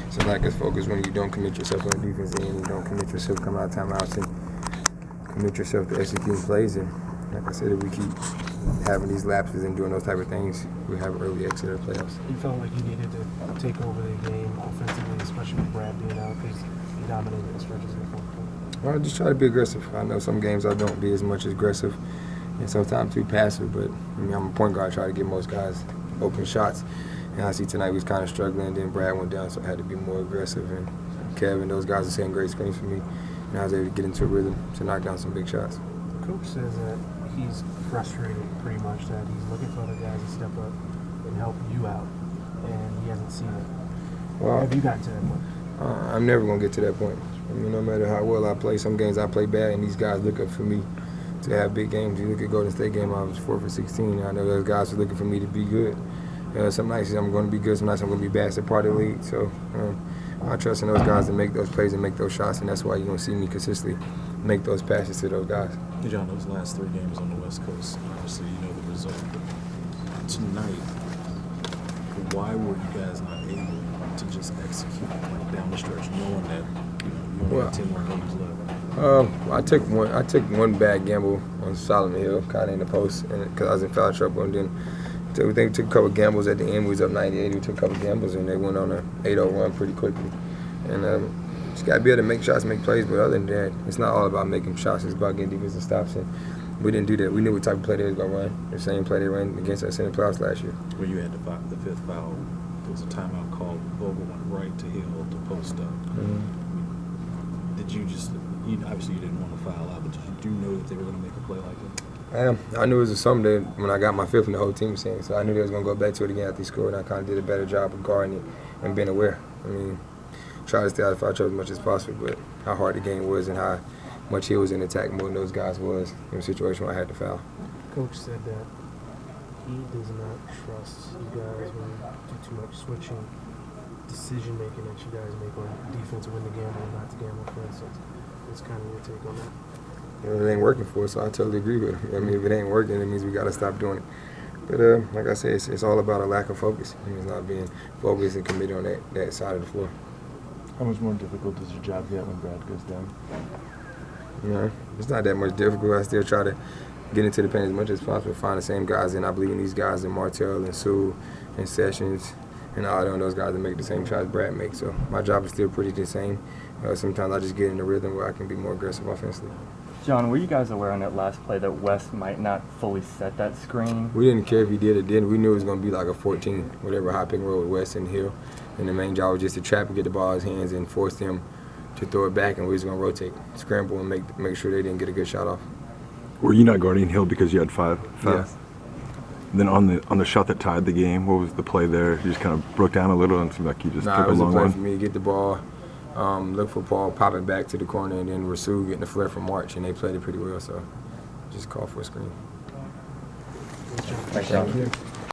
it's a lack of focus when you don't commit yourself on the defense end, you don't commit yourself coming out of timeouts, and commit yourself to executing plays. And like I said, if we keep having these lapses and doing those type of things, we have an early exit of the playoffs. You felt like you needed to take over the game offensively, especially with Brad being out, because he dominated the stretches in the fourth quarter. Well, I just try to be aggressive. I know some games I don't be as much aggressive and sometimes too passive, but I mean, I'm a point guard. I try to give most guys open shots. And I see tonight we was kind of struggling, and then Brad went down, so I had to be more aggressive. And Kevin, those guys are setting great screens for me, and I was able to get into a rhythm to knock down some big shots. The coach says that he's frustrated pretty much, that he's looking for other guys to step up and help you out, and he hasn't seen it. Well, have you gotten to that point? I'm never going to get to that point. I mean, no matter how well I play, some games I play bad, and these guys look up for me to have big games. You look at Golden State game, I was 4 for 16. I know those guys are looking for me to be good. Some nights I'm going to be good, some nights I'm going to be bad. It's a part of the league. So I trust in those guys to make those plays and make those shots, and that's why you're going to see me consistently make those passes to those guys. John, those last 3 games on the West Coast, obviously you know the result. But tonight, why were you guys not able to just execute like down the stretch, knowing that you only have 10 more games left? I took one bad gamble on Solomon Hill, kind of in the post, because I was in foul trouble, and then they took a couple gambles at the end. We was up 98. We took a couple gambles, and they went on an 8-0 run pretty quickly. And just got to be able to make shots, make plays. But other than that, it's not all about making shots. It's about getting defensive stops. And we didn't do that. We knew what type of play they was going to run. The same play they ran against us in the playoffs last year. When you had the 5th foul, there was a timeout called. Vogel went right to Hill to post up. Mm-hmm. Did you just? Obviously, you didn't want to foul out, but did you know that they were going to make a play like that? I knew it was something that when I got my 5th and the whole team was saying. So I knew they was going to go back to it again after he scored, and I kind of did a better job of guarding it and being aware. I mean, try to stay out of foul trouble as much as possible, but how hard the game was and how much he was in attack mode those guys was in a situation where I had to foul. Coach said that he does not trust you guys when you do too much switching decision-making that you guys make on defense to win the gamble and not to gamble, for instance. What's kind of your take on that? It ain't working for us, so I totally agree with him. I mean, if it ain't working, it means we got to stop doing it. But like I said, it's all about a lack of focus. I mean, it's not being focused and committed on that side of the floor. How much more difficult does your job get when Brad goes down? You know, it's not that much difficult. I still try to get into the paint as much as possible, find the same guys, and I believe in these guys, in Martell and Sue and Sessions and all of those guys that make the same shots Brad makes. So my job is still pretty the same. Sometimes I just get in the rhythm where I can be more aggressive offensively. John, were you guys aware on that last play that West might not fully set that screen? We didn't care if he did or didn't. We knew it was going to be like a 14, whatever, high pick and roll with West and Hill. And the main job was just to trap and get the ball in his hands and force them to throw it back, and we was going to rotate, scramble, and make sure they didn't get a good shot off. Were you not guarding Hill because you had 5 fouls? Yeah. Then on the shot that tied the game, what was the play there? You just kind of broke down a little and seemed like you just took a long one? It was a play for me to get the ball, look for Paul, pop it back to the corner, and then Rasul getting the flare from March, and they played it pretty well, so just call for a screen. Thank you.